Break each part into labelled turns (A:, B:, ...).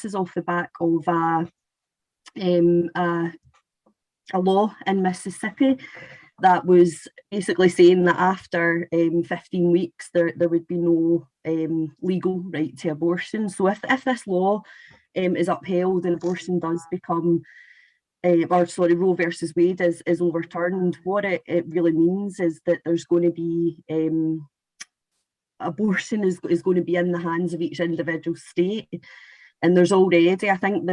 A: is off the back of a law in Mississippi that was basically saying that after 15 weeks there would be no legal right to abortion. So if this law is upheld and abortion does become, Roe versus Wade is overturned, what it really means is that there's going to be abortion is going to be in the hands of each individual state. And there's already, I think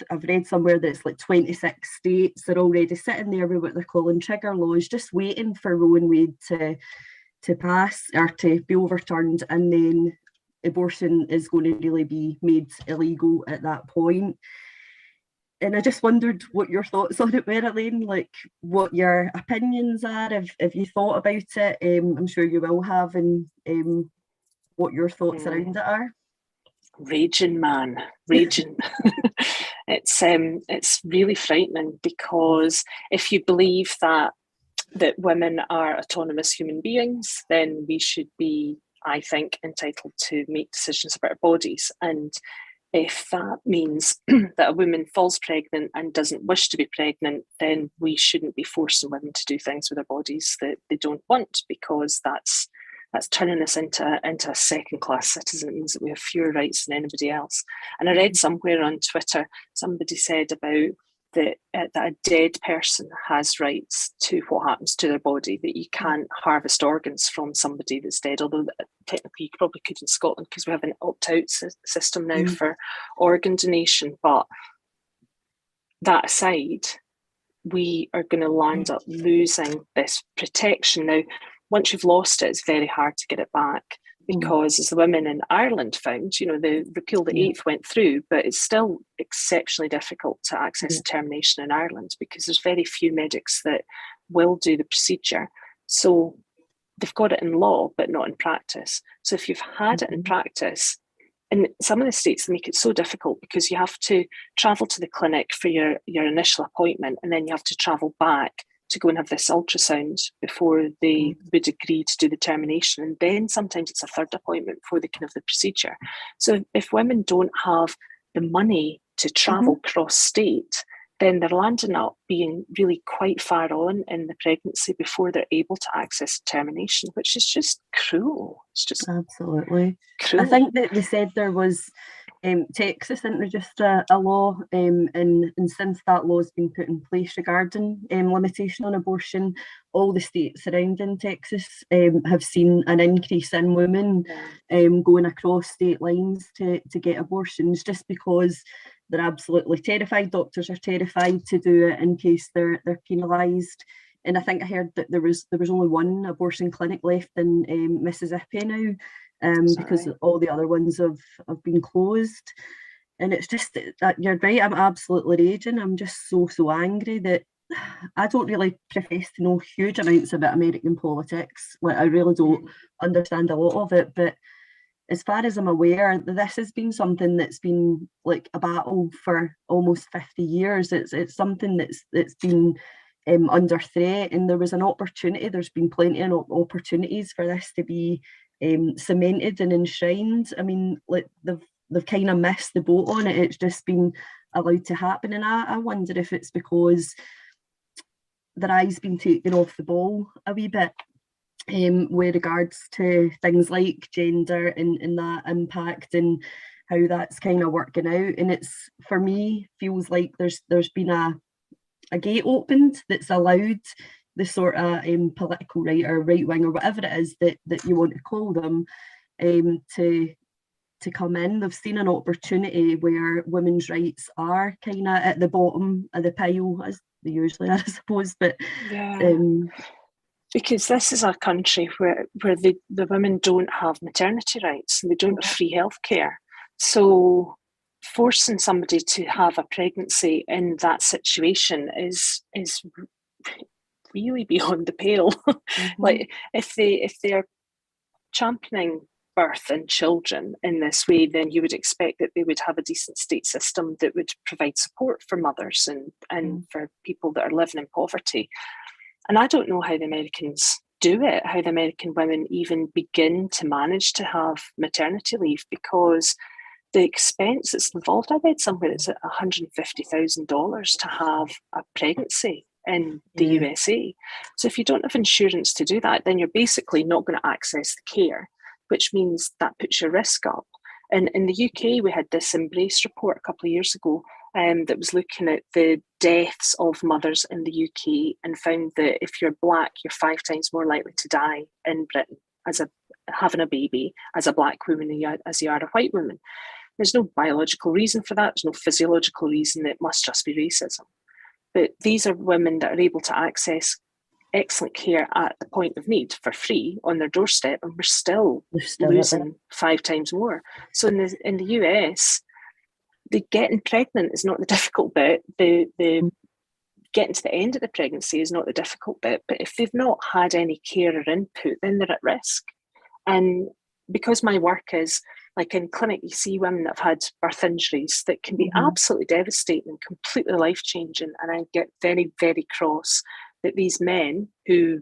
A: I've read somewhere that it's like 26 states, they're already sitting there with what they're calling trigger laws, just waiting for Roe and Wade to pass or to be overturned, and then abortion is going to really be made illegal at that point. And I just wondered what your thoughts on it were, Elaine, like what your opinions are, if you thought about it. I'm sure you will have, and what your thoughts around it are.
B: Raging, man, raging. It's really frightening, because if you believe that women are autonomous human beings, then we should be, I think, entitled to make decisions about our bodies. And if that means that a woman falls pregnant and doesn't wish to be pregnant, then we shouldn't be forcing women to do things with their bodies that they don't want, because that's turning us into a second-class citizen. It means that we have fewer rights than anybody else. And I read somewhere on Twitter, somebody said about that a dead person has rights to what happens to their body, that you can't harvest organs from somebody that's dead, although technically you probably could in Scotland, because we have an opt-out system now for organ donation. But that aside, we are going to land up losing this protection. Now, once you've lost it, it's very hard to get it back, because as the women in Ireland found, the repeal the 8th went through, but it's still exceptionally difficult to access determination in Ireland, because there's very few medics that will do the procedure. So they've got it in law, but not in practice. So if you've had it in practice, in some of the states, they make it so difficult, because you have to travel to the clinic for your initial appointment, and then you have to travel back to go and have this ultrasound before they would agree to do the termination. And then sometimes it's a third appointment before they can have the procedure. So if women don't have the money to travel cross-state, then they're landing up being really quite far on in the pregnancy before they're able to access termination, which is just cruel. It's just
A: absolutely
B: cruel.
A: I think that they said there was Texas introduced a law, and since that law has been put in place regarding limitation on abortion, all the states surrounding Texas have seen an increase in women going across state lines to get abortions, just because they're absolutely terrified. Doctors are terrified to do it in case they're penalised. And I think I heard that there was only one abortion clinic left in Mississippi now, because all the other ones have been closed. And it's just that you're right, I'm absolutely raging. I'm just so angry that I don't really profess to know huge amounts about American politics. Like, I really don't understand a lot of it, but as far as I'm aware, this has been something that's been like a battle for almost 50 years. It's something that's been under threat, and there was an opportunity. There's been plenty of opportunities for this to be cemented and enshrined. I mean, like they've kind of missed the boat on it. It's just been allowed to happen, and I wonder if it's because their eye's been taken off the ball a wee bit with regards to things like gender and that impact and how that's kind of working out. And it's, for me, feels like there's been a gate opened that's allowed the sort of political right or right wing or whatever it is that you want to call them to come in. They've seen an opportunity where women's rights are kind of at the bottom of the pile, as they usually are, I suppose. But
B: because this is a country where the women don't have maternity rights and they don't have free healthcare. So forcing somebody to have a pregnancy in that situation is really beyond the pale. Like if they are championing birth and children in this way, then you would expect that they would have a decent state system that would provide support for mothers and for people that are living in poverty. And I don't know how the Americans do it, how the American women even begin to manage to have maternity leave, because the expense that's involved. I read somewhere it's at $150,000 to have a pregnancy in the USA. So if you don't have insurance to do that, then you're basically not going to access the care, which means that puts your risk up. And in the UK, we had this Embrace report a couple of years ago that was looking at the deaths of mothers in the UK, and found that if you're Black, you're 5 times more likely to die in Britain having a baby as a Black woman as you are a white woman. There's no biological reason for that. There's no physiological reason. It must just be racism. But these are women that are able to access excellent care at the point of need for free on their doorstep, and we're still losing 5 times more. So in the US, the getting pregnant is not the difficult bit. The getting to the end of the pregnancy is not the difficult bit. But if they've not had any care or input, then they're at risk. And because my work is, like in clinic, you see women that have had birth injuries that can be absolutely devastating and completely life-changing. And I get very, very cross that these men who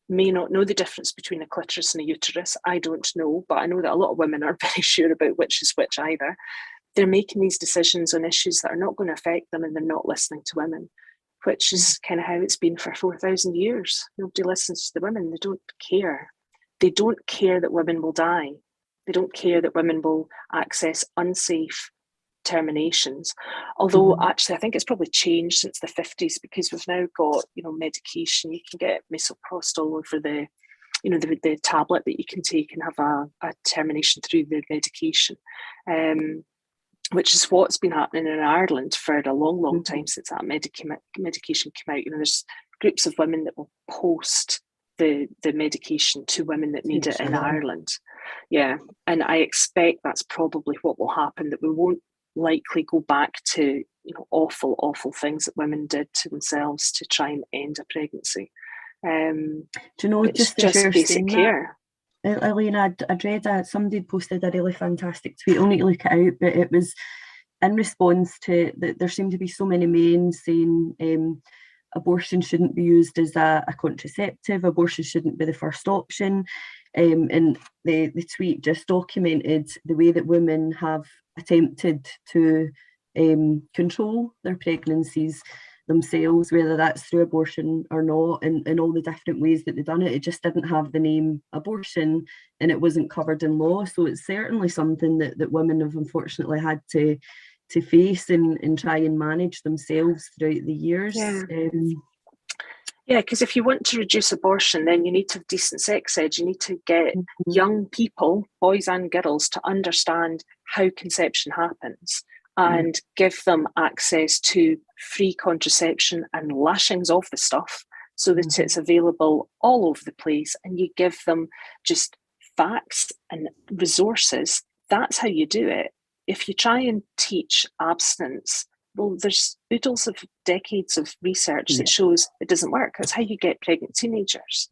B: may not know the difference between a clitoris and a uterus, I don't know, but I know that a lot of women aren't very sure about which is which either. They're making these decisions on issues that are not going to affect them, and they're not listening to women, which is kind of how it's been for 4,000 years. Nobody listens to the women. They don't care. They don't care that women will die. They don't care that women will access unsafe terminations. Although actually, I think it's probably changed since the 50s, because we've now got, medication. You can get misoprostol over the tablet that you can take and have a termination through the medication, which is what's been happening in Ireland for a long, long time since that medication came out. There's groups of women that will post the medication to women that need it in Ireland. Yeah, and I expect that's probably what will happen, that we won't likely go back to awful, awful things that women did to themselves to try and end a pregnancy.
A: Do you know,
B: it's just basic care.
A: Elaine, I'd read that somebody had posted a really fantastic tweet. I'll need to look it out, but it was in response to that there seemed to be so many men saying abortion shouldn't be used as a contraceptive, abortion shouldn't be the first option. And the tweet just documented the way that women have attempted to control their pregnancies themselves, whether that's through abortion or not, and all the different ways that they've done it. It just didn't have the name abortion, and it wasn't covered in law. So it's certainly something that women have unfortunately had to face and try and manage themselves throughout the years.
B: Yeah, because if you want to reduce abortion, then you need to have decent sex ed. You need to get young people, boys and girls, to understand how conception happens and give them access to free contraception and lashings of the stuff so that it's available all over the place, and you give them just facts and resources. That's how you do it. If you try and teach abstinence, well, there's oodles of decades of research that shows it doesn't work. That's how you get pregnant teenagers.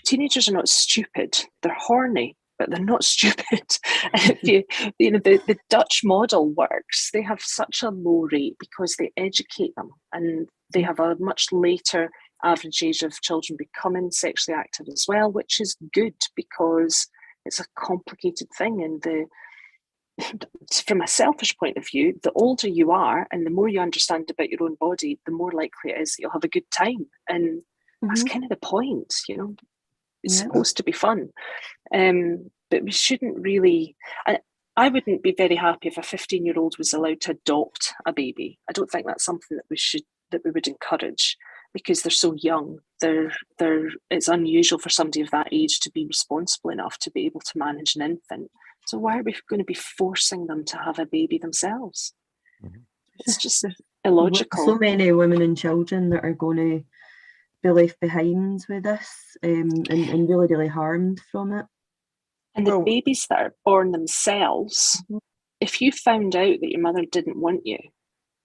B: Teenagers are not stupid. They're horny, but they're not stupid. The Dutch model works. They have such a low rate because they educate them, and they have a much later average age of children becoming sexually active as well, which is good because it's a complicated thing. And from a selfish point of view, the older you are and the more you understand about your own body, the more likely it is that you'll have a good time. And that's kind of the point, It's supposed to be fun. But we shouldn't really... I wouldn't be very happy if a 15-year-old was allowed to adopt a baby. I don't think that's something that we would encourage, because they're so young. It's unusual for somebody of that age to be responsible enough to be able to manage an infant. So why are we going to be forcing them to have a baby themselves? It's just illogical.
A: So many women and children that are going to be left behind with this, and really, really harmed from it.
B: And the babies that are born themselves, if you found out that your mother didn't want you,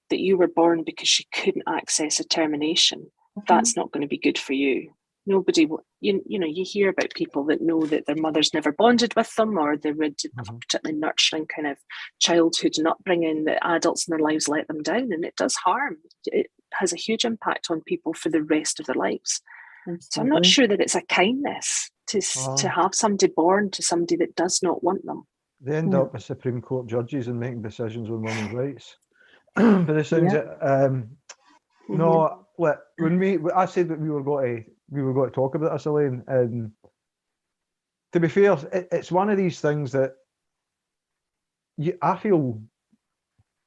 B: that you were born because she couldn't access a termination, that's not going to be good for you. Nobody, you hear about people that know that their mothers never bonded with them, or they didn't have a particularly nurturing kind of childhood and upbringing, that adults in their lives let them down, and it does harm. It has a huge impact on people for the rest of their lives. Absolutely. So I'm not sure that it's a kindness to have somebody born to somebody that does not want them.
C: They end up as Supreme Court judges and making decisions on women's rights. But it sounds no. When I said that we were going to talk about this, Elaine, and to be fair, it's one of these things that I feel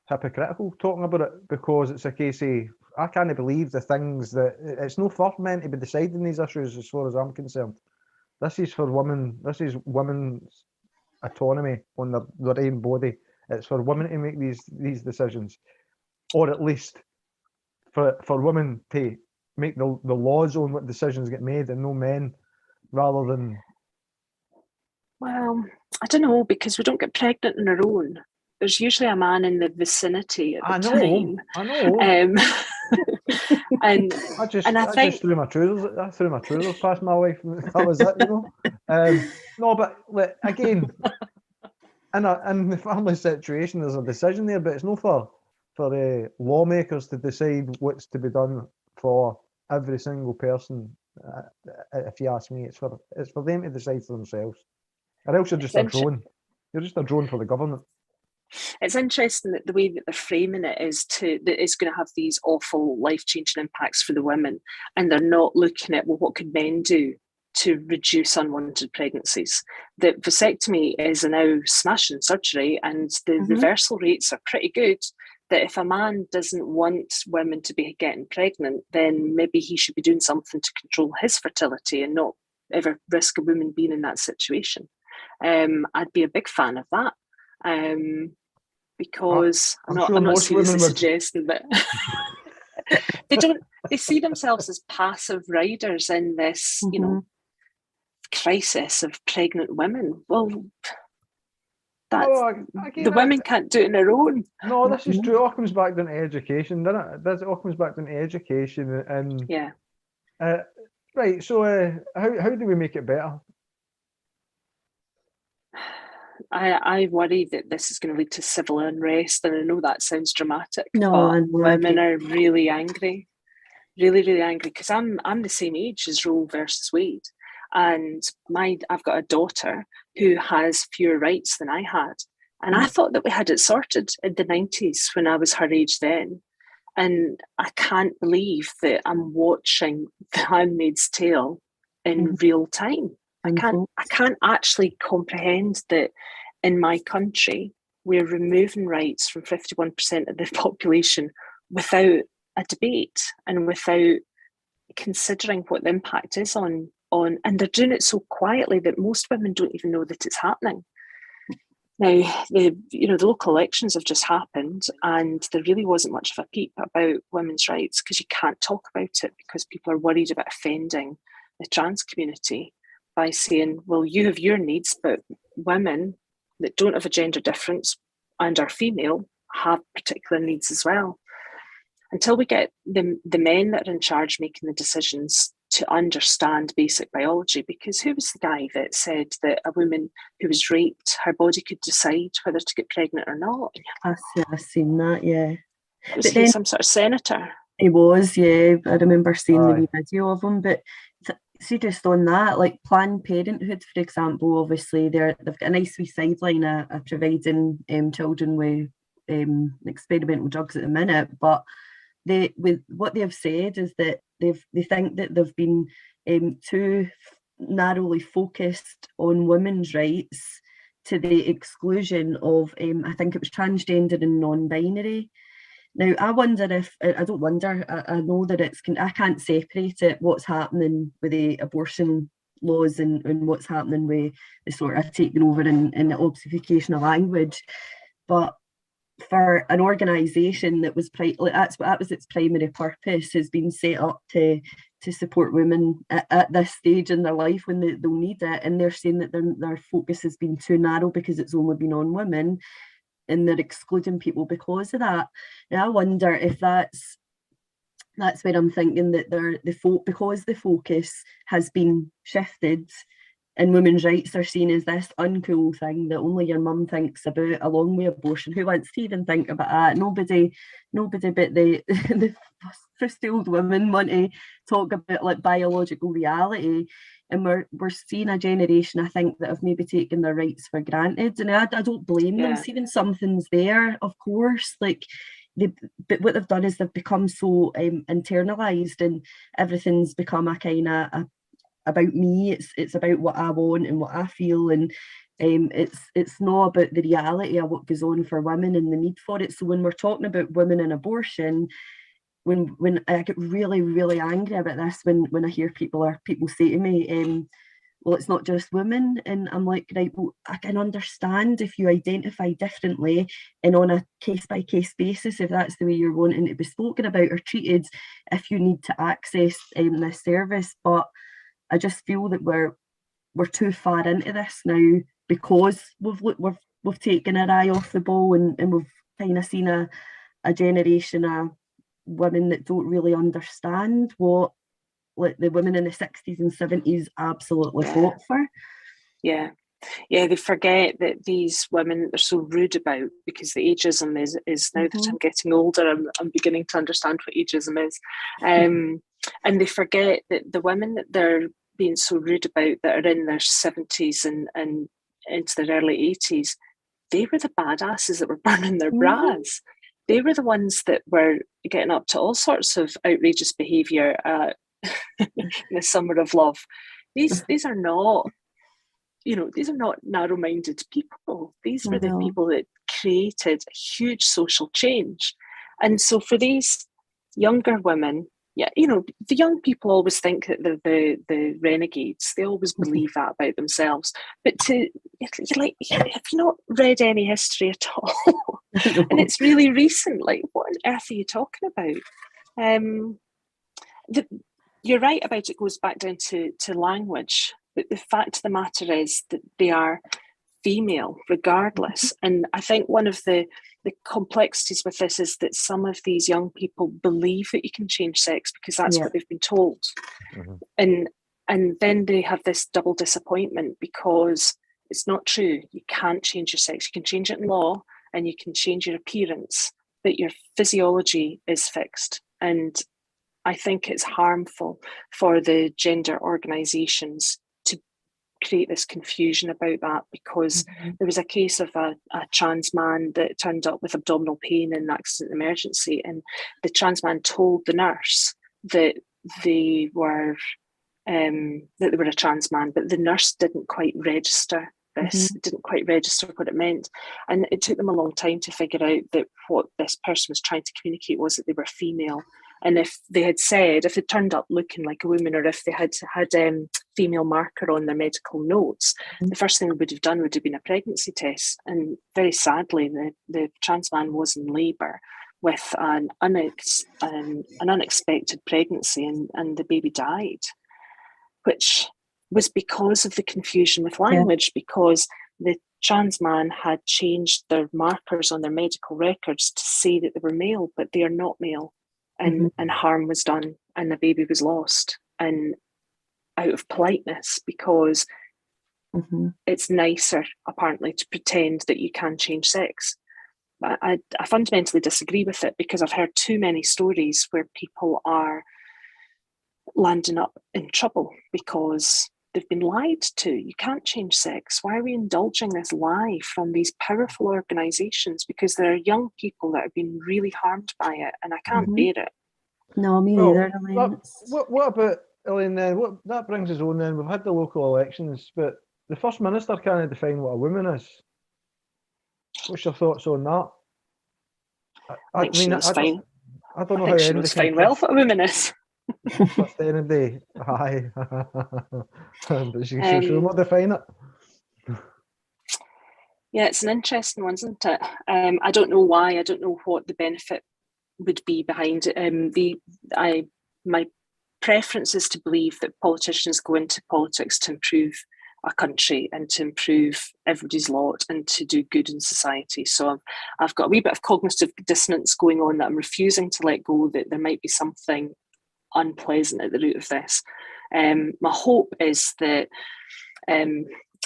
C: hypocritical talking about it, because it's a case of, I can't believe the things that it's no first meant to be deciding these issues as far as I'm concerned. This is for women. This is women's autonomy on their own body. It's for women to make these decisions, or at least for women to make the laws on what decisions get made, and no men, rather than.
B: Well, I don't know, because we don't get pregnant on our own. There's usually a man in the vicinity at the time.
C: I know.
B: And
C: I
B: think
C: just threw my trousers past my wife. That was it, you know. No, but again, in the family situation, there's a decision there, but it's not for lawmakers to decide what's to be done for every single person. If you ask me, it's for them to decide for themselves. Or else you're just a drone. You're just a drone for the government.
B: It's interesting that the way that they're framing it is that it's going to have these awful life-changing impacts for the women, and they're not looking at, well, what could men do to reduce unwanted pregnancies? The vasectomy is a now smashing surgery, and the reversal rates are pretty good. That if a man doesn't want women to be getting pregnant, then maybe he should be doing something to control his fertility and not ever risk a woman being in that situation. I'd be a big fan of that. Because I'm not seriously suggesting that they see themselves as passive riders in this, you know, crisis of pregnant women. Well, the women can't do it on their own.
C: No, this is true. It all comes back down to education, doesn't it? It all comes back down to education, and right. So, how do we make it better?
B: I worry that this is going to lead to civil unrest, and I know that sounds dramatic,
A: but
B: women are really angry, really angry, because I'm the same age as Roe versus Wade, and I've got a daughter who has fewer rights than I had, and I thought that we had it sorted in the 90s when I was her age then, and I can't believe that I'm watching The Handmaid's Tale in real time. I can't actually comprehend that in my country we're removing rights from 51% of the population without a debate and without considering what the impact is on and they're doing it so quietly that most women don't even know that it's happening. Now, the local elections have just happened, and there really wasn't much of a peep about women's rights, because you can't talk about it because people are worried about offending the trans community by saying, well, you have your needs, but women that don't have a gender difference and are female have particular needs as well. Until we get the men that are in charge making the decisions to understand basic biology, because who was the guy that said that a woman who was raped, her body could decide whether to get pregnant or not?
A: I've seen that, yeah.
B: Was he some sort of senator?
A: He was, yeah. I remember seeing the wee video of him, but see, just on that, like Planned Parenthood, for example, obviously they've got a nice wee sideline of providing children with experimental drugs at the minute, but what they've said is that they think that they've been too narrowly focused on women's rights to the exclusion of I think it was transgender and non-binary. Now, I wonder if, I don't wonder, I know that I can't separate it, what's happening with the abortion laws and what's happening with the sort of taking over and the obfuscation of language. But for an organisation that was, that was its primary purpose, has been set up to support women at this stage in their life when they'll need it, and they're saying that their focus has been too narrow because it's only been on women, and they're excluding people because of that. Now, I wonder if that's where I'm thinking that because the focus has been shifted and women's rights are seen as this uncool thing that only your mum thinks about, along with abortion. Who wants to even think about that? Nobody but the frustrated old women want to talk about like biological reality. and we're seeing a generation, I think, that have maybe taken their rights for granted, and I don't blame them. Even something's there, of course, like but what they've done is they've become so internalized, and everything's become a kind of about me. It's about what I want and what I feel, and it's not about the reality of what goes on for women and the need for it. So when we're talking about women and abortion, when I get really, really angry about this, when I hear people say to me, well, it's not just women, and I'm like, right, well, I can understand if you identify differently and on a case-by-case basis, if that's the way you're wanting to be spoken about or treated, if you need to access this service. But I just feel that we're too far into this now, because we've taken our eye off the ball, and we've kind of seen a generation of women that don't really understand what, like, the women in the 60s and 70s absolutely fought for.
B: Yeah, they forget that these women are so rude about, because the ageism is now that I'm getting older, I'm beginning to understand what ageism is. And they forget that the women that they're being so rude about, that are in their 70s and into their early 80s, they were the badasses that were burning their bras. They were the ones that were getting up to all sorts of outrageous behaviour in the summer of love. These are not, these are not narrow-minded people. These were the people that created huge social change. And so for these younger women, the young people always think that they're the renegades. They always believe that about themselves. But have you not read any history at all? And it's really recent. Like, what on earth are you talking about? You're right about it goes back down to language. But the fact of the matter is that they are female regardless. And I think one of the complexities with this is that some of these young people believe that you can change sex because that's what they've been told. And then they have this double disappointment, because it's not true. You can't change your sex. You can change it in law and you can change your appearance, but your physiology is fixed. And I think it's harmful for the gender organisations to create this confusion about that, because there was a case of a trans man that turned up with abdominal pain in an accident emergency, and the trans man told the nurse that they were a trans man, but the nurse didn't quite register this, didn't quite register what it meant. And it took them a long time to figure out that what this person was trying to communicate was that they were female. And if they turned up looking like a woman, or if they had female marker on their medical notes, the first thing they would have done would have been a pregnancy test. And very sadly, the trans man was in labour with an unexpected pregnancy, and the baby died, which was because of the confusion with language, because the trans man had changed their markers on their medical records to say that they were male, but they are not male. And harm was done, and the baby was lost, and out of politeness, because it's nicer apparently to pretend that you can change sex. I fundamentally disagree with it, because I've heard too many stories where people are landing up in trouble because they've been lied to. You can't change sex. Why are we indulging this lie from these powerful organisations? Because there are young people that have been really harmed by it, and I can't bear it.
A: No, me neither, Elaine.
C: What about, Elaine, then? What that brings us on then? We've had the local elections, but the First Minister can't define what a woman is. What's your thoughts on that? I mean, I don't know how
B: she knows fine well what a woman is.
C: Trust anybody. Aye. But she'll not define it.
B: Yeah, it's an interesting one, isn't it? I don't know why. I don't know what the benefit would be behind it. My preference is to believe that politicians go into politics to improve a country and to improve everybody's lot and to do good in society. So I've got a wee bit of cognitive dissonance going on that I'm refusing to let go, that there might be something unpleasant at the root of this. My hope is that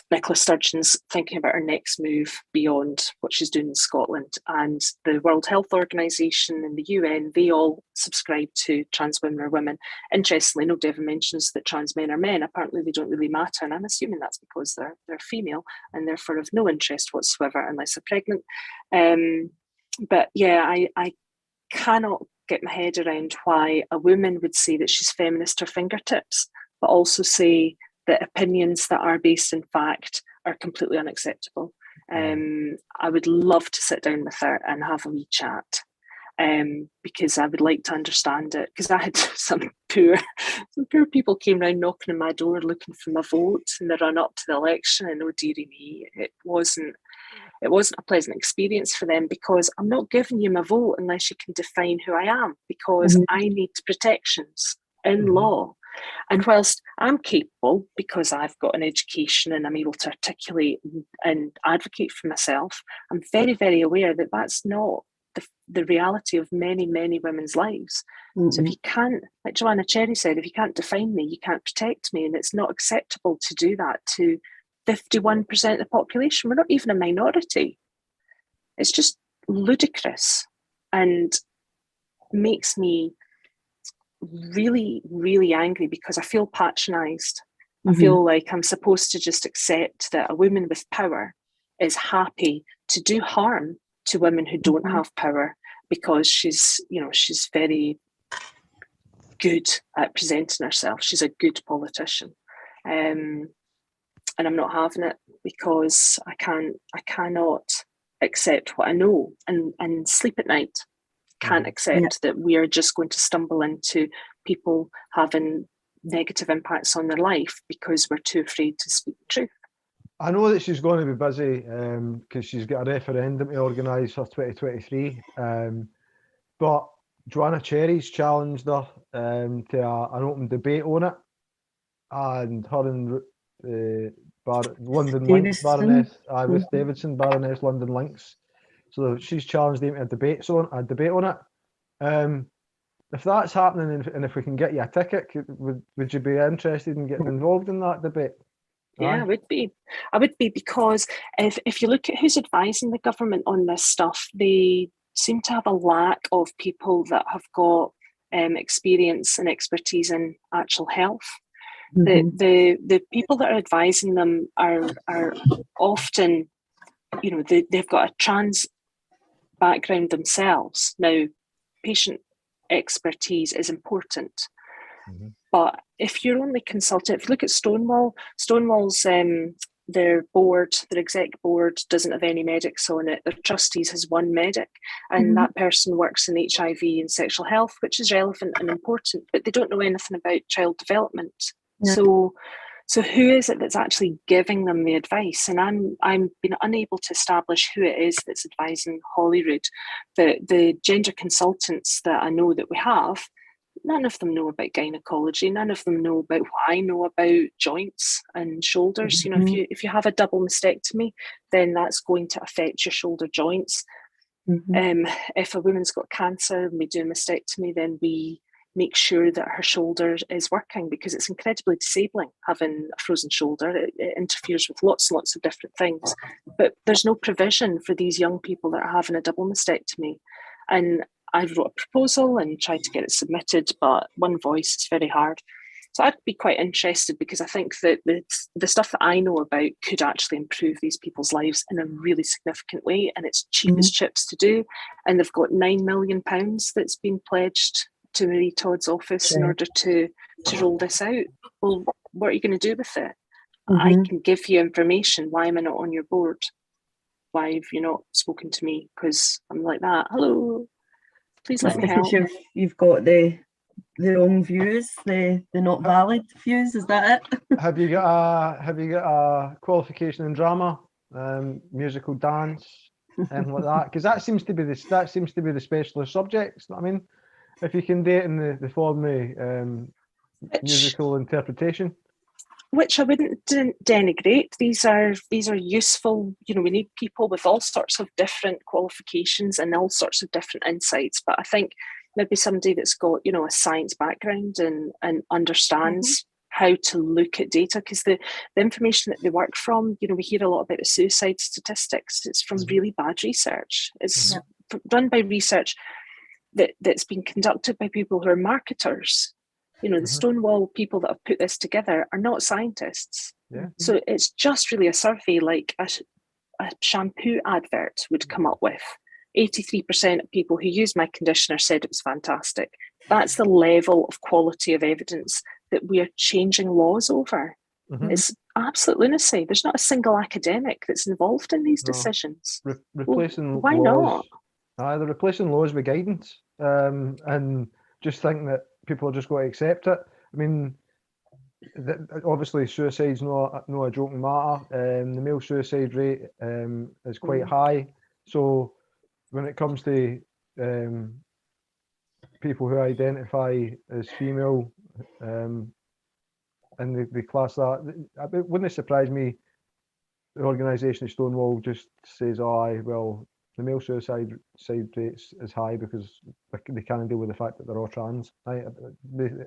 B: Nicola Sturgeon's thinking about her next move beyond what she's doing in Scotland. And the World Health Organization and the UN, they all subscribe to trans women or women. Interestingly, nobody ever mentions that trans men are men. Apparently they don't really matter. And I'm assuming that's because they're female and therefore of no interest whatsoever unless they're pregnant. But yeah, I cannot get my head around why a woman would say that she's feminist to her fingertips, but also say that opinions that are based in fact are completely unacceptable. I would love to sit down with her and have a wee chat, because I would like to understand it. Because I had some poor people came round knocking on my door looking for my vote in the run up to the election, and oh dearie me, it wasn't a pleasant experience for them, because I'm not giving you my vote unless you can define who I am, because I need protections in law. And whilst I'm capable, because I've got an education and I'm able to articulate and advocate for myself, I'm very, very aware that that's not the reality of many, many women's lives. So if you can't, like Joanna Cherry said, if you can't define me, you can't protect me. And it's not acceptable to do that to 51% of the population. We're not even a minority. It's just ludicrous and makes me really, really angry, because I feel patronised. I feel like I'm supposed to just accept that a woman with power is happy to do harm to women who don't have power, because she's very good at presenting herself. She's a good politician. And I'm not having it, because I cannot accept what I know and sleep at night. Can't accept that we are just going to stumble into people having negative impacts on their life because we're too afraid to speak the truth.
C: I know that she's going to be busy because she's got a referendum to organise for 2023. But Joanna Cherry's challenged her to an open debate on it, and her and London Links Baroness, Iris Davidson, Baroness London Links. So she's challenged them to a debate on it. If that's happening, and if we can get you a ticket, would you be interested in getting involved in that debate?
B: Yeah, I would be, because if you look at who's advising the government on this stuff, they seem to have a lack of people that have got experience and expertise in actual health. The people that are advising them are often, they've got a trans background themselves. Now, patient expertise is important, but if you're only consulting, if you look at Stonewall's their exec board doesn't have any medics on it. Their trustees has one medic, and that person works in HIV and sexual health, which is relevant and important, but they don't know anything about child development. So who is it that's actually giving them the advice? And I'm been unable to establish who it is that's advising Holyrood. The gender consultants that I know that we have, none of them know about gynecology. None of them know about what I know about joints and shoulders. If you have a double mastectomy, then that's going to affect your shoulder joints. If a woman's got cancer and we do a mastectomy, then we make sure that her shoulder is working, because it's incredibly disabling having a frozen shoulder. It interferes with lots and lots of different things. But there's no provision for these young people that are having a double mastectomy. And I wrote a proposal and tried to get it submitted, but one voice is very hard. So I'd be quite interested, because I think that the stuff that I know about could actually improve these people's lives in a really significant way, and it's cheap as chips to do. And they've got £9 million that's been pledged to Marie Todd's office in order to roll this out. Well, what are you going to do with it? I can give you information. Why am I not on your board? Why have you not spoken to me? Because I'm like that. Hello, please let me help.
A: You've got the wrong views, the not valid views. Is that it?
C: Have you got a qualification in drama, musical dance, and like that? Because that seems to be the specialist subjects. I mean, if you can do it in the form of musical interpretation,
B: which I wouldn't denigrate. These are useful. We need people with all sorts of different qualifications and all sorts of different insights. But I think maybe somebody that's got a science background and understands how to look at data, because the information that they work from, we hear a lot about the suicide statistics. It's from really bad research. It's done by research that's been conducted by people who are marketers. The Stonewall people that have put this together are not scientists.
C: Yeah.
B: So it's just really a survey like a shampoo advert would come up with. 83% of people who used my conditioner said it was fantastic. That's the level of quality of evidence that we are changing laws over. It's absolute lunacy. There's not a single academic that's involved in these decisions.
C: Replacing
B: why
C: laws,
B: not?
C: They're replacing laws with guidance, and just think that people are just going to accept it. I mean, obviously suicide's not a joking matter. The male suicide rate is quite high. So when it comes to people who identify as female, and they class that, it wouldn't surprise me the organisation Stonewall just says, oh, well, the male suicide rate is high because they can't deal with the fact that they're all trans. It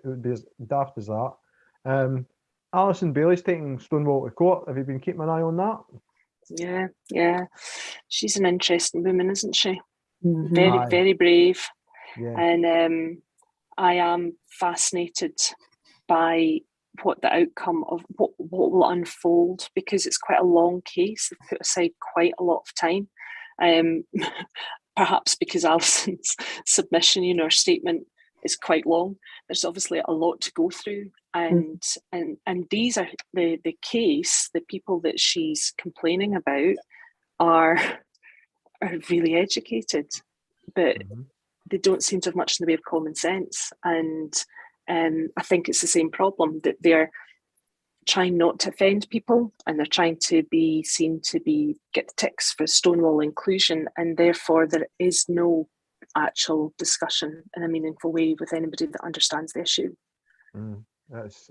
C: would be as daft as that. Alison Bailey's taking Stonewall to court. Have you been keeping an eye on that?
B: Yeah. She's an interesting woman, isn't she?
A: Mm-hmm.
B: Very brave.
C: Yeah.
B: And I am fascinated by what the outcome of what will unfold, because it's quite a long case. They've put aside quite a lot of time. Perhaps because Alison's submission, her statement is quite long. There's obviously a lot to go through, and these are the case. The people that she's complaining about are really educated, but they don't seem to have much in the way of common sense. And I think it's the same problem, that they're trying not to offend people, and they're trying to be seen to get the ticks for Stonewall inclusion, and therefore there is no actual discussion in a meaningful way with anybody that understands the issue.
C: It's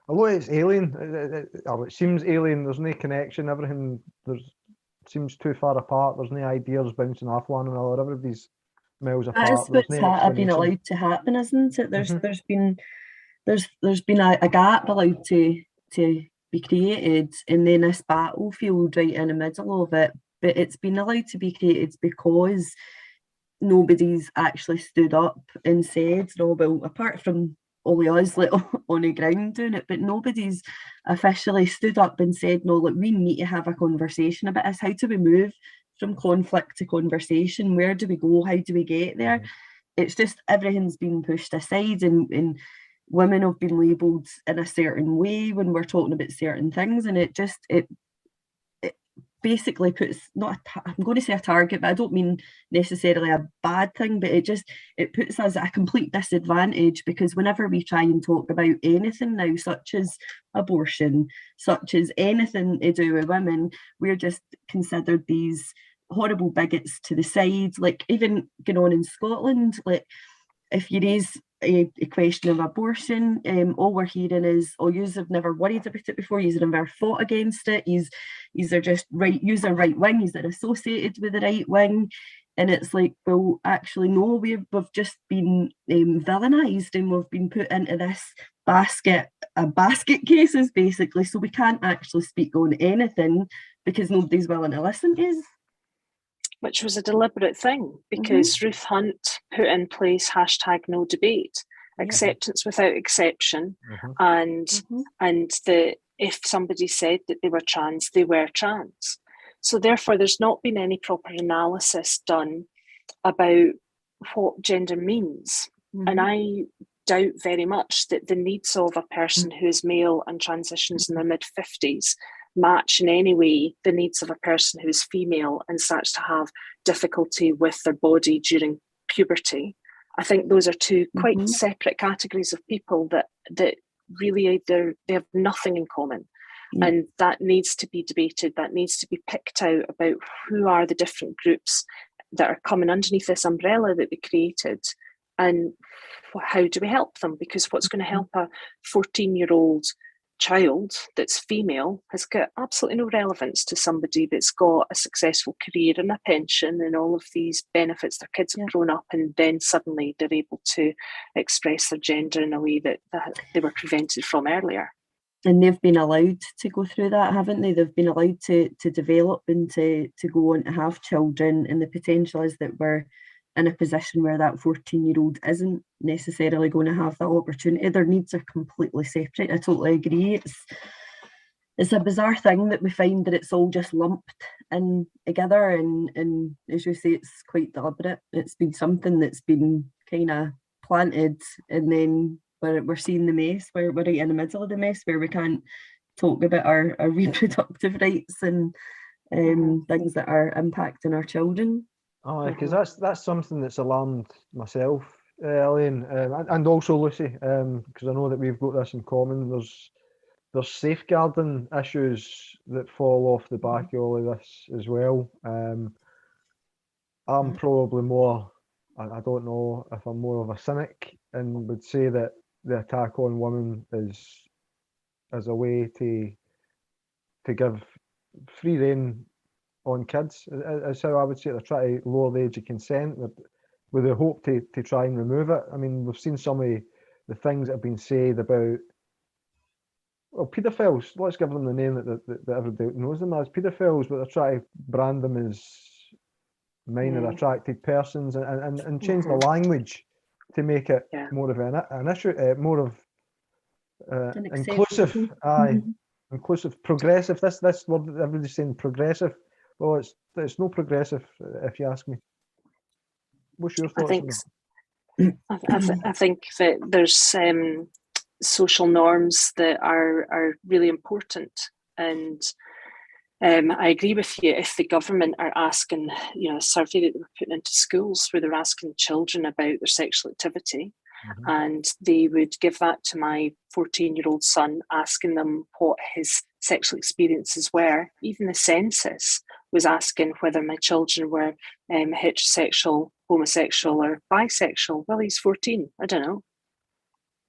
C: although it's alien, it seems alien. There's no connection. Everything seems too far apart. There's no ideas bouncing off one another. Everybody's miles apart.
A: That's what's been allowed to happen, isn't it? There's been a gap allowed to be created, and then this battlefield right in the middle of it. But it's been allowed to be created because nobody's actually stood up and said, no, well, apart from all of us on the ground doing it, but nobody's officially stood up and said, no, look, we need to have a conversation about this. How do we move from conflict to conversation? Where do we go? How do we get there? It's just everything's been pushed aside, and women have been labelled in a certain way when we're talking about certain things, and it basically puts, I'm going to say a target, but I don't mean necessarily a bad thing, but it puts us at a complete disadvantage, because whenever we try and talk about anything now, such as abortion, such as anything to do with women, we're just considered these horrible bigots to the side. Like, even going on in Scotland, like, if you raise a question of abortion, all we're hearing is, oh, yous have never worried about it before, yous have never fought against it, yous are just yous are right wing, yous are associated with the right wing. And it's like, well, actually, no, we've just been vilified, and we've been put into this basket cases, basically, so we can't actually speak on anything because nobody's willing to listen to us.
B: Which was a deliberate thing, because Ruth Hunt put in place #NoDebate, acceptance without exception, and if somebody said that they were trans, they were trans. So therefore, there's not been any proper analysis done about what gender means, and I doubt very much that the needs of a person who is male and transitions in their mid-50s match in any way the needs of a person who is female and starts to have difficulty with their body during puberty. I think those are two quite separate categories of people that really they have nothing in common. And that needs to be debated, that needs to be picked out about who are the different groups that are coming underneath this umbrella that we created, and how do we help them? Because what's going to help a 14-year-old child that's female has got absolutely no relevance to somebody that's got a successful career and a pension and all of these benefits. Their kids have grown up, and then suddenly they're able to express their gender in a way that they were prevented from earlier.
A: And they've been allowed to go through that, haven't they? They've been allowed to develop and to go on to have children, and the potential is that we're in a position where that 14-year-old isn't necessarily going to have that opportunity. Their needs are completely separate. I totally agree. It's a bizarre thing that we find that it's all just lumped in together, and as you say, it's quite deliberate. It's been something that's been kind of planted, and then we're seeing the mess. We're right in the middle of the mess where we can't talk about our reproductive rights and things that are impacting our children.
C: Oh, because that's something that's alarmed myself, Elaine, and also Lucy, because I know that we've got this in common. There's safeguarding issues that fall off the back of all of this as well. I'm probably more, I don't know if I'm more of a cynic, and would say that the attack on women is a way to give free rein on kids. Is how I would say it. They're trying to lower the age of consent with the hope to try and remove it. I mean, we've seen some of the things that have been said about, well, paedophiles. Let's give them the name that everybody knows them as, paedophiles, but they're trying to brand them as minor attracted persons and change the language to make it more of an issue, more of inclusive. Inclusive, progressive. This word everybody's saying progressive. Well, it's no progressive, if you ask me. What's your thoughts?
B: I think that there's social norms that are really important, and I agree with you. If the government are asking, a survey that they were putting into schools where they're asking children about their sexual activity, and they would give that to my 14-year-old son, asking them what his sexual experiences were. Even the census was asking whether my children were heterosexual, homosexual, or bisexual. Well, he's 14. I don't know.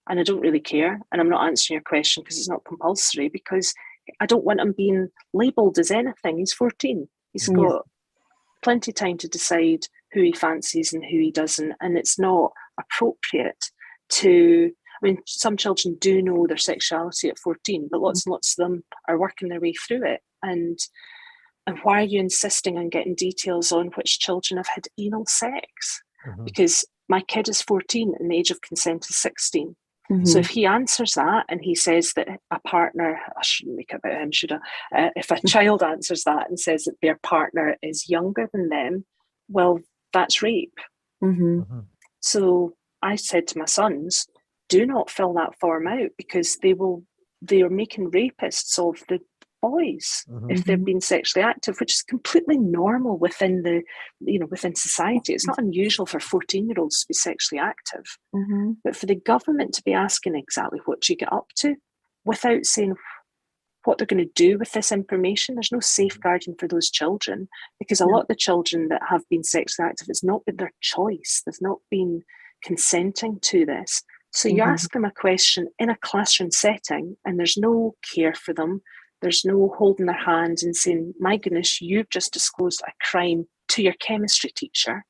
B: And I don't really care. And I'm not answering your question because it's not compulsory, because I don't want him being labelled as anything. He's 14. He's got plenty of time to decide who he fancies and who he doesn't. And it's not appropriate to, I mean, some children do know their sexuality at 14, but lots and lots of them are working their way through it. And why are you insisting on getting details on which children have had anal sex? Because my kid is 14 and the age of consent is 16. So if he answers that and he says that a partner, I shouldn't make it about him, should I? If a child answers that and says that their partner is younger than them, well, that's rape. So I said to my sons, do not fill that form out, because they are making rapists of the boys if they're being sexually active, which is completely normal within within society. It's not unusual for 14-year-olds to be sexually active, but for the government to be asking exactly what you get up to without saying what they're going to do with this information, there's no safeguarding for those children, because a lot of the children that have been sexually active, it's not been their choice. They've not been consenting to this. So you ask them a question in a classroom setting and there's no care for them. There's no holding their hand and saying, my goodness, you've just disclosed a crime to your chemistry teacher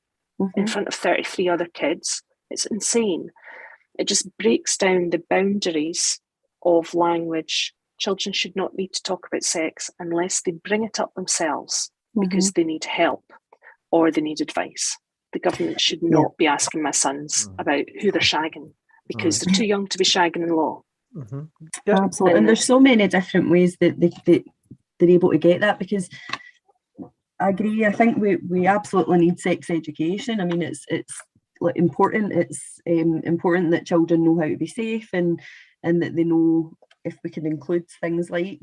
B: in front of 33 other kids. It's insane. It just breaks down the boundaries of language. Children should not need to talk about sex unless they bring it up themselves because they need help or they need advice. The government should not be asking my sons about who they're shagging, because they're too young to be shagging in law.
A: Absolutely. And there's so many different ways that they're able to get that, because I agree. I think we absolutely need sex education. I mean, it's important. It's important that children know how to be safe and that they know, if we can include things like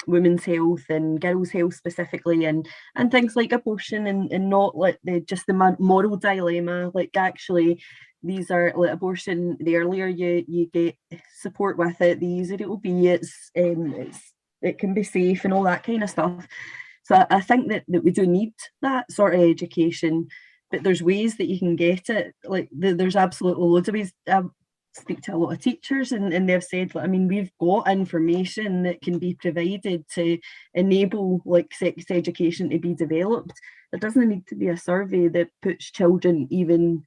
A: women's health and girls' health specifically, and things like abortion, and not like just the moral dilemma. Like, actually, these are like abortion. The earlier you get support with it, the easier it will be. It can be safe and all that kind of stuff. So I think that we do need that sort of education, but there's ways that you can get it. Like there's absolutely loads of ways. speak to a lot of teachers, and they've said, I mean, we've got information that can be provided to enable like sex education to be developed. There doesn't need to be a survey that puts children even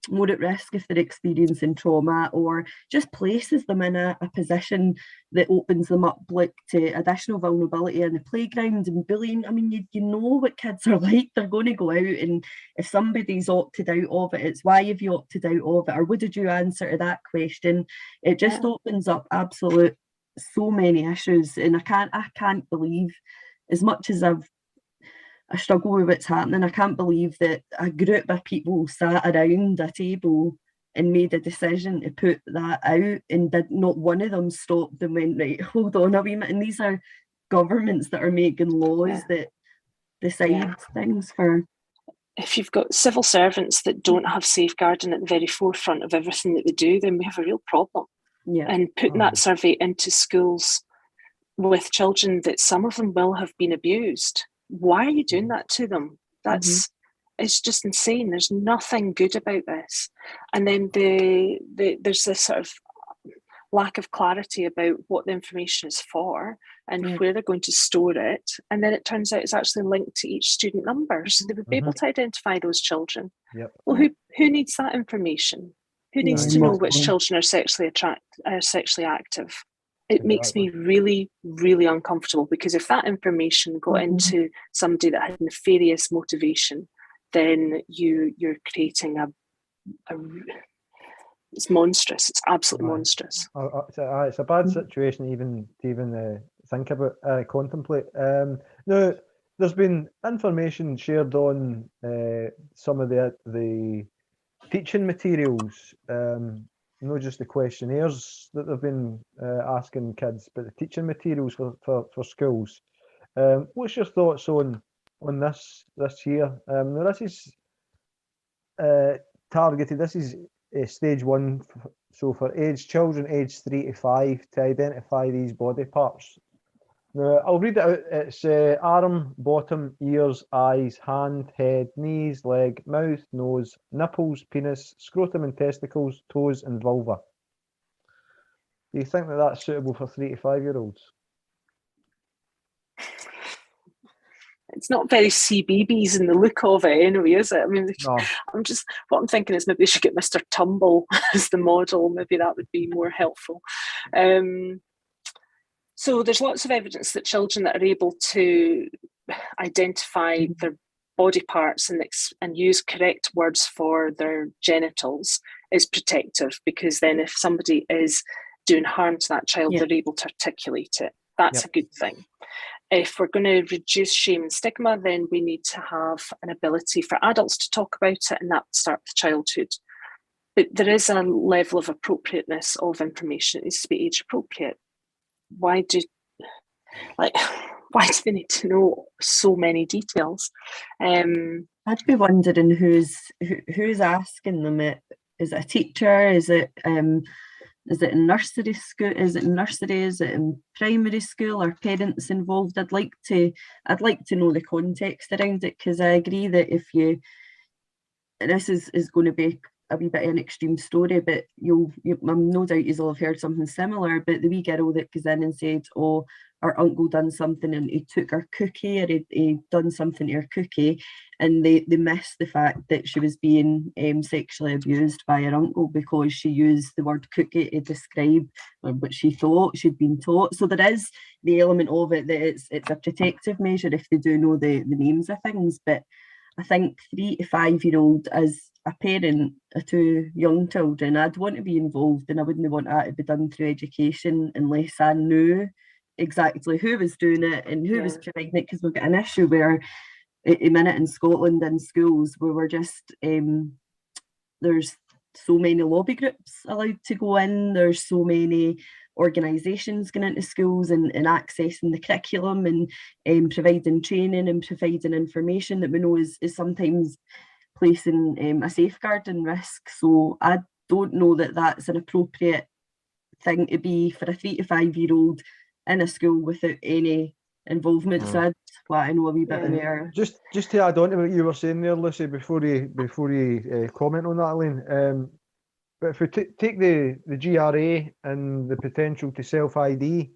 A: more at risk if they're experiencing trauma, or just places them in a position that opens them up like to additional vulnerability in the playground and bullying. I mean, you know what kids are like. They're going to go out, and if somebody's opted out of it, it's why have you opted out of it, or what did you answer to that question? It just opens up absolute so many issues, and I can't believe, as much as I struggle with what's happening, I can't believe that a group of people sat around a table and made a decision to put that out, and did not one of them stopped and went, right, hold on a wee minute. And these are governments that are making laws that decide things for.
B: If you've got civil servants that don't have safeguarding at the very forefront of everything that they do, then we have a real problem.
A: Yeah.
B: And putting that survey into schools with children that some of them will have been abused. Why are you doing that to them? That's it's just insane. There's nothing good about this. And then there's this sort of lack of clarity about what the information is for and where they're going to store it. And then it turns out it's actually linked to each student number. So they would be able to identify those children. Well, who needs that information? Who needs to know which children are sexually active? It makes me really, really uncomfortable, because if that information got into somebody that had nefarious motivation, then you're creating it's monstrous. It's absolutely monstrous.
C: It's a bad situation even to think about, contemplate. Now, there's been information shared on some of the teaching materials, not just the questionnaires that they've been asking kids, but the teaching materials for schools. What's your thoughts on this year? Now this is targeted. This is stage 1, so for children aged 3 to 5, to identify these body parts. Now, I'll read it out. It's arm, bottom, ears, eyes, hand, head, knees, leg, mouth, nose, nipples, penis, scrotum and testicles, toes and vulva. Do you think that that's suitable for 3 to 5-year-olds?
B: It's not very CBeebies in the look of it anyway, is it? I mean, no. What I'm thinking is maybe they should get Mr. Tumble as the model. Maybe that would be more helpful. So there's lots of evidence that children that are able to identify their body parts and use correct words for their genitals is protective, because then if somebody is doing harm to that child, they're able to articulate it. That's a good thing. If we're going to reduce shame and stigma, then we need to have an ability for adults to talk about it, and that starts with childhood. But there is a level of appropriateness of information. It needs to be age appropriate. Why do they need to know so many details?
A: I'd be wondering who's asking them. Is it a teacher? Is it in nursery school? Is it in nursery? Is it in primary school? Are parents involved? I'd like to know the context around it, because I agree that this is going to be a wee bit of an extreme story, but I'm no doubt you'll have heard something similar. But the wee girl that goes in and said, "Oh, our uncle done something and he took her cookie, or he done something to her cookie," and they missed the fact that she was being sexually abused by her uncle because she used the word cookie to describe what she thought she'd been taught. So there is the element of it that it's a protective measure if they do know the names of things. But I think 3 to 5-year-old, as a parent of 2 young children, I'd want to be involved, and I wouldn't want that to be done through education unless I knew exactly who was doing it and who was providing it, because we've got an issue where a minute in Scotland in schools where we're just there's so many lobby groups allowed to go in, there's so many organisations going into schools and accessing the curriculum and providing training and providing information that we know is sometimes placing a safeguarding risk. So I don't know that that's an appropriate thing to be for a 3 to 5-year-old in a school without any involvement. So I'd want to know a wee bit there.
C: Just to add on to what you were saying there, Lucy, before you comment on that, Elaine, But if we take the GRA and the potential to self-ID,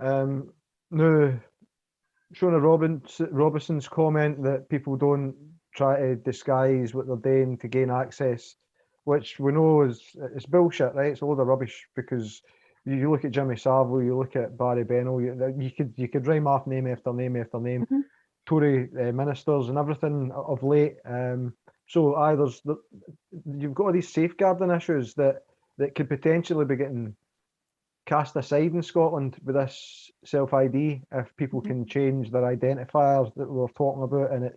C: now Shona Robinson's comment that people don't try to disguise what they're doing to gain access, which we know it's bullshit, right? It's a load of rubbish, because you look at Jimmy Savile, you look at Barry Bennell, you could rhyme off name after name after name, Tory ministers and everything of late. So you've got all these safeguarding issues that could potentially be getting cast aside in Scotland with this self-ID if people can change their identifiers that we were talking about. And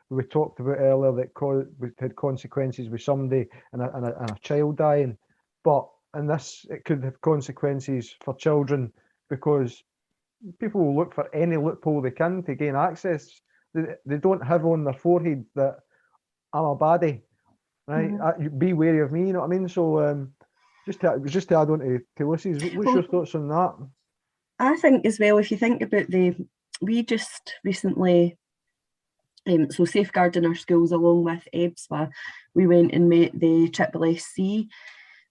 C: we talked about earlier that we had consequences with somebody and a child dying, but in this it could have consequences for children, because people will look for any loophole they can to gain access. They don't have on their forehead that I'm a baddie, right? Be wary of me, you know what I mean? So just to add on to Lucy's, what's your thoughts on that?
A: I think as well, if you think about we just recently, so safeguarding our schools along with EBSWA, we went and met the SSC,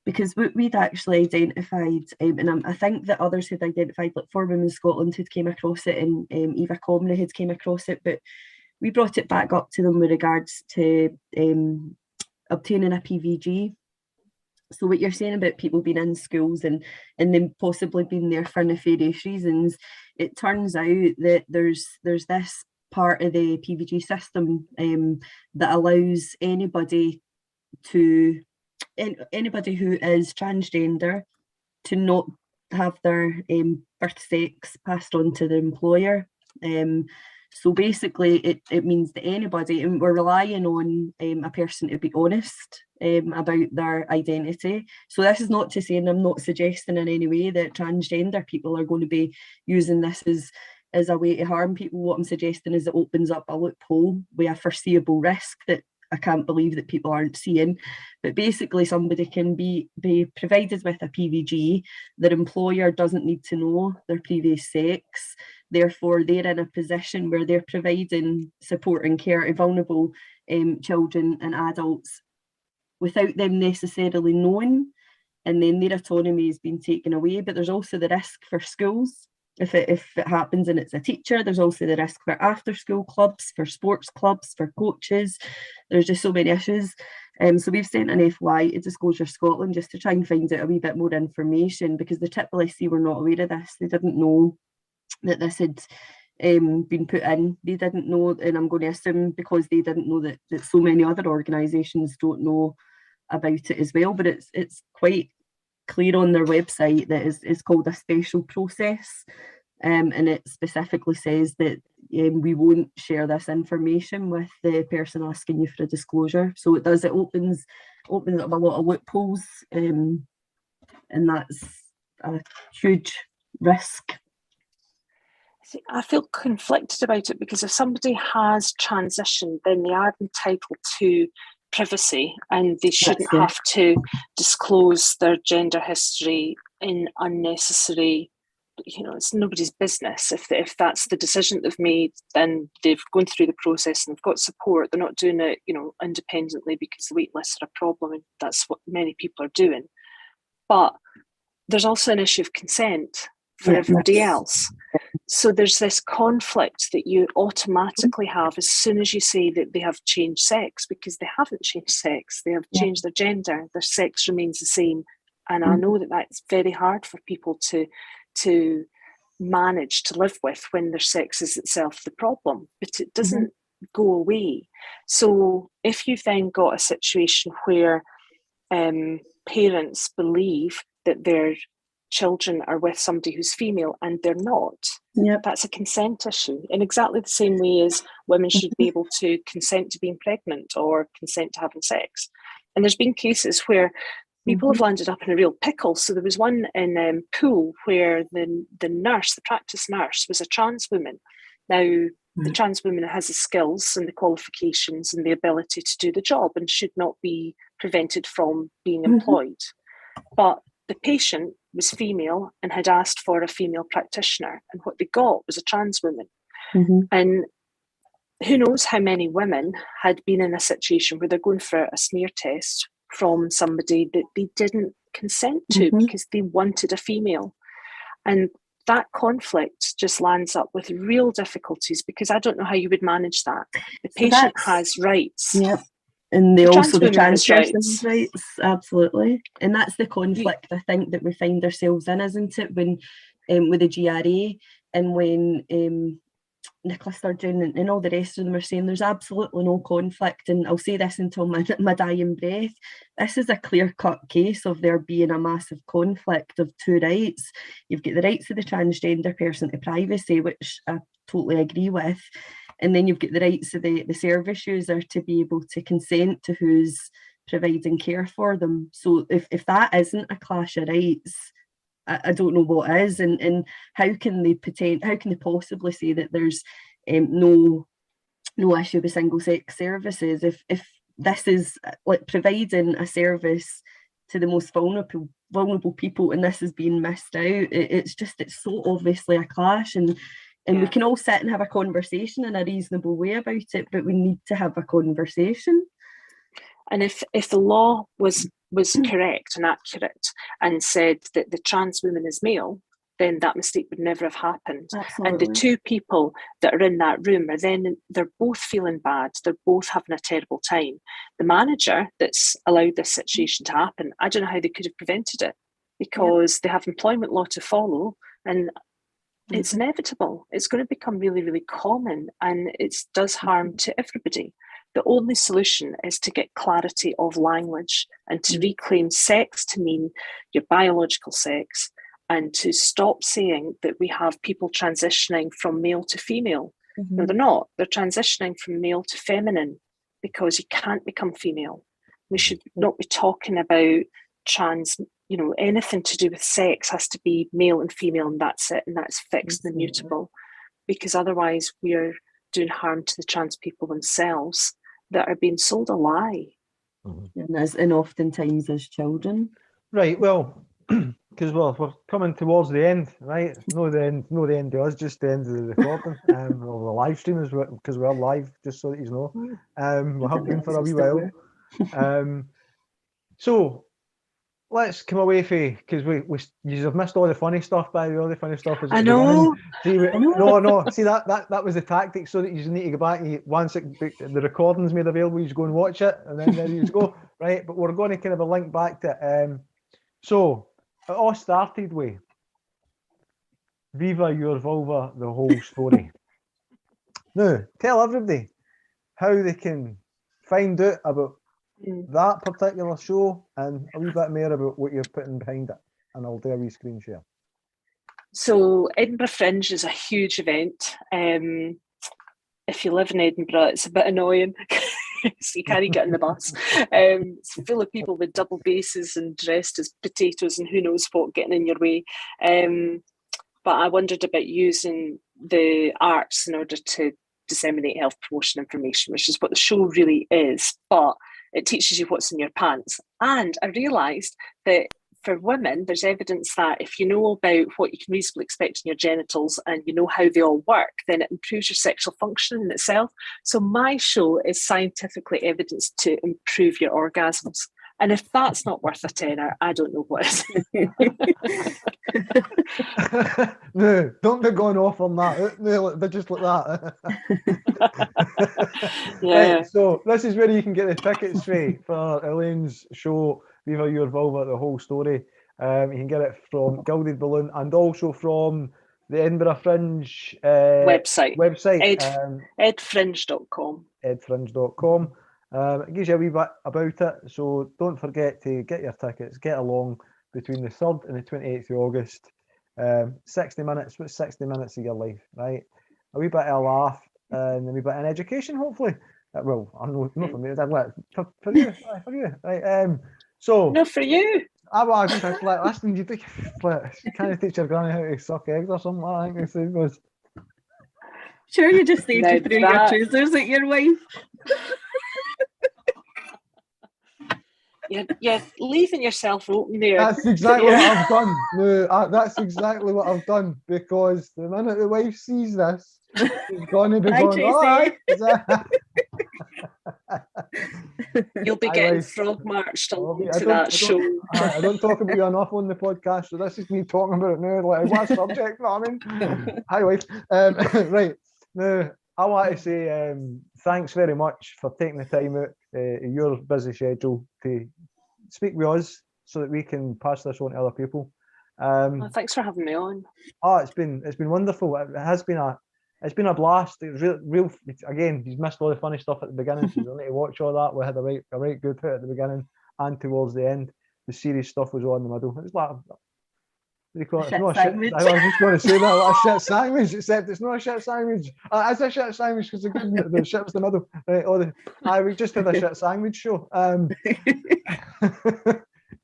A: because we'd actually identified, and I think that others had identified, like For Women Scotland had came across it, and Eva Comrie had came across it, but we brought it back up to them with regards to obtaining a PVG. So what you're saying about people being in schools and then possibly being there for nefarious reasons, it turns out that there's this part of the PVG system that allows anybody who is transgender to not have their birth sex passed on to the employer. So basically it means that anybody, and we're relying on a person to be honest about their identity. So this is not to say, and I'm not suggesting in any way, that transgender people are going to be using this as a way to harm people. What I'm suggesting is it opens up a loophole with a foreseeable risk that I can't believe that people aren't seeing. But basically somebody can be provided with a PVG. Their employer doesn't need to know their previous sex. Therefore, they're in a position where they're providing support and care to vulnerable children and adults without them necessarily knowing, and then their autonomy is being taken away. But there's also the risk for schools. If it happens and it's a teacher, there's also the risk for after school clubs, for sports clubs, for coaches. There's just so many issues. So we've sent an FY to Disclosure Scotland just to try and find out a wee bit more information, because the SSC were not aware of this. They didn't know that this had been put in. They didn't know, and I'm going to assume because they didn't know that so many other organisations don't know about it as well. But it's quite clear on their website that is called a special process, and it specifically says that we won't share this information with the person asking you for a disclosure. So it opens up a lot of loopholes, and that's a huge risk.
B: See, I feel conflicted about it, because if somebody has transitioned, then they are entitled to privacy, and they shouldn't have to disclose their gender history in unnecessary, it's nobody's business. If that's the decision they've made, then they've gone through the process and they've got support. They're not doing it, independently because the wait lists are a problem, and that's what many people are doing. But there's also an issue of consent for everybody else. So there's this conflict that you automatically have as soon as you say that they have changed sex, because they haven't changed sex. They have changed their gender. Their sex remains the same. And I know that that's very hard for people to manage to live with when their sex is itself the problem, but it doesn't go away. So if you've then got a situation where parents believe that their children are with somebody who's female and they're not, that's a consent issue, in exactly the same way as women should be able to consent to being pregnant or consent to having sex. And there's been cases where people have landed up in a real pickle. So there was one in Poole where the practice nurse, was a trans woman. Now, the trans woman has the skills and the qualifications and the ability to do the job and should not be prevented from being employed. But the patient was female and had asked for a female practitioner, and what they got was a trans woman. And who knows how many women had been in a situation where they're going for a smear test from somebody that they didn't consent to because they wanted a female. And that conflict just lands up with real difficulties, because I don't know how you would manage that. The patient has rights.
A: Yep. And the trans
B: person's
A: person's rights, absolutely. And that's the conflict, I think, that we find ourselves in, isn't it? When with the GRA, and when Nicola Sturgeon and all the rest of them are saying there's absolutely no conflict, and I'll say this until my dying breath, this is a clear-cut case of there being a massive conflict of two rights. You've got the rights of the transgender person to privacy, which I totally agree with, and then you've got the rights of the service user to be able to consent to who's providing care for them. So if that isn't a clash of rights, I don't know what is, and how can they possibly say that there's no issue with single sex services if this is like providing a service to the most vulnerable people, and this is being missed out. It's so obviously a clash, and we can all sit and have a conversation in a reasonable way about it, but we need to have a conversation.
B: And if the law was correct and accurate and said that the trans woman is male, then that mistake would never have happened.
A: Absolutely.
B: And the two people that are in that room they're both feeling bad. They're both having a terrible time. The manager that's allowed this situation to happen, I don't know how they could have prevented it, because they have employment law to follow, and it's inevitable. It's going to become really, really common, and it does harm to everybody. The only solution is to get clarity of language and to reclaim sex to mean your biological sex, and to stop saying that we have people transitioning from male to female. No, they're not. They're transitioning from male to feminine, because you can't become female. We should not be talking about trans, anything to do with sex has to be male and female, and that's it, and that's fixed and immutable, because otherwise we're doing harm to the trans people themselves that are being sold a lie.
A: And oftentimes as children.
C: Right, well, because we're coming towards the end, right? No the end of us, just the end of the recording. Or the live stream, because we're live, just so that you know. We have been for a wee while. So let's come away from, because you have missed all the funny stuff, by the way. All the funny stuff is
B: I know.
C: No. See, that was the tactic, so that you need to go back. Once the recording's made available, you just go and watch it, and then there you go, right? But we're going to kind of a link back to so it all started with Viva Your Vulva, the whole story. Now, tell everybody how they can find out about that particular show and a wee bit more about what you're putting behind it, and I'll do a wee screen share.
B: So Edinburgh Fringe is a huge event. If you live in Edinburgh, it's a bit annoying. So you can't get on the bus. It's full of people with double basses and dressed as potatoes and who knows what getting in your way. But I wondered about using the arts in order to disseminate health promotion information, which is what the show really is. But it teaches you what's in your pants. And I realised that for women, there's evidence that if you know about what you can reasonably expect in your genitals and you know how they all work, then it improves your sexual function in itself. So my show is scientifically evidenced to improve your orgasms. And if that's not worth a tenner, I don't know what is.
C: No, don't be going off on that. No, they're just like that.
B: Yeah.
C: Right, so this is where you can get the tickets for Elaine's show, Viva Your Vulva, the whole story. You can get it from Gilded Balloon and also from the Edinburgh Fringe website.
B: edfringe.com.
C: edfringe.com. It gives you a wee bit about it, so don't forget to get your tickets, get along between the 3rd and the 28th of August. 60 minutes, what's 60 minutes of your life, right? A wee bit of a laugh and a wee bit of education, hopefully. Well, I know, not for me, for you, right? So.
B: No, for you.
C: I just like, listen, you think, can't teach your granny how to suck eggs or something, I think it was.
A: Sure, you just need to throw your trousers at your wife.
B: You're leaving yourself open there.
C: That's exactly what I've done. No, that's exactly what I've done, because the minute the wife sees this, she's going to be going, all right.
B: You'll be
C: Hi,
B: getting
C: wife.
B: frog marched along
C: I
B: to
C: don't-
B: that show.
C: I don't talk about you enough on the podcast, so this is me talking about it now. Like, what a subject, you know what I mean? Hi, wife. Right, now, I want to say thanks very much for taking the time out of your busy schedule to speak with us so that we can pass this on to other people.
B: Well, thanks for having me on.
C: Oh, it's been wonderful. It has been a blast. It was real. Again, he's missed all the funny stuff at the beginning, so you don't need to watch all that. We had a right good hit at the beginning and towards the end. The serious stuff was on in the middle. It was like, what do you call it? It's not a shit. I was just going to say that, like a shit sandwich, except it's not a shit sandwich. It's a shit sandwich because the shit was the middle. Right, we just had a shit sandwich show.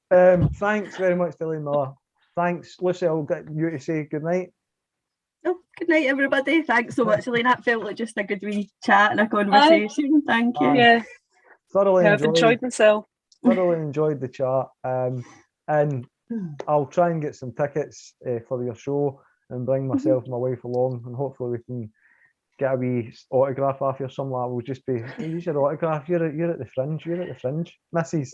C: Thanks very much to Elaine Miller. Thanks, Lucy. I'll get you to say good night.
A: Oh, good night, everybody. Thanks so much, Elaine. That felt like just a good wee chat and a conversation. Thank you.
B: Yeah,
C: thoroughly
B: I've enjoyed myself.
C: Thoroughly enjoyed the chat. And I'll try and get some tickets for your show and bring myself and my wife along, and hopefully we can get a wee autograph off you. Some lad will just be, use your autograph. You're at the fringe. You're at the fringe, Mrs.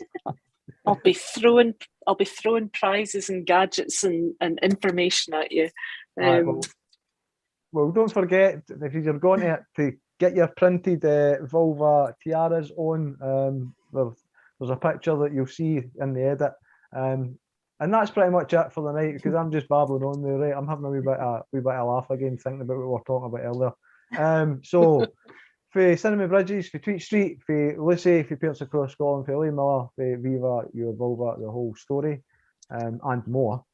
B: I'll be throwing prizes and gadgets and information at you.
C: Well, don't forget, if you're going to get your printed vulva tiaras on, there's a picture that you'll see in the edit. And that's pretty much it for the night, because I'm just babbling on there, right? I'm having a wee bit of laugh again, thinking about what we were talking about earlier. So for Cinema Bridges, for Tweet Street, for Lucy, for Pierce Across Scotland, for Elaine Miller, for Viva Your Vulva, the whole story, and more.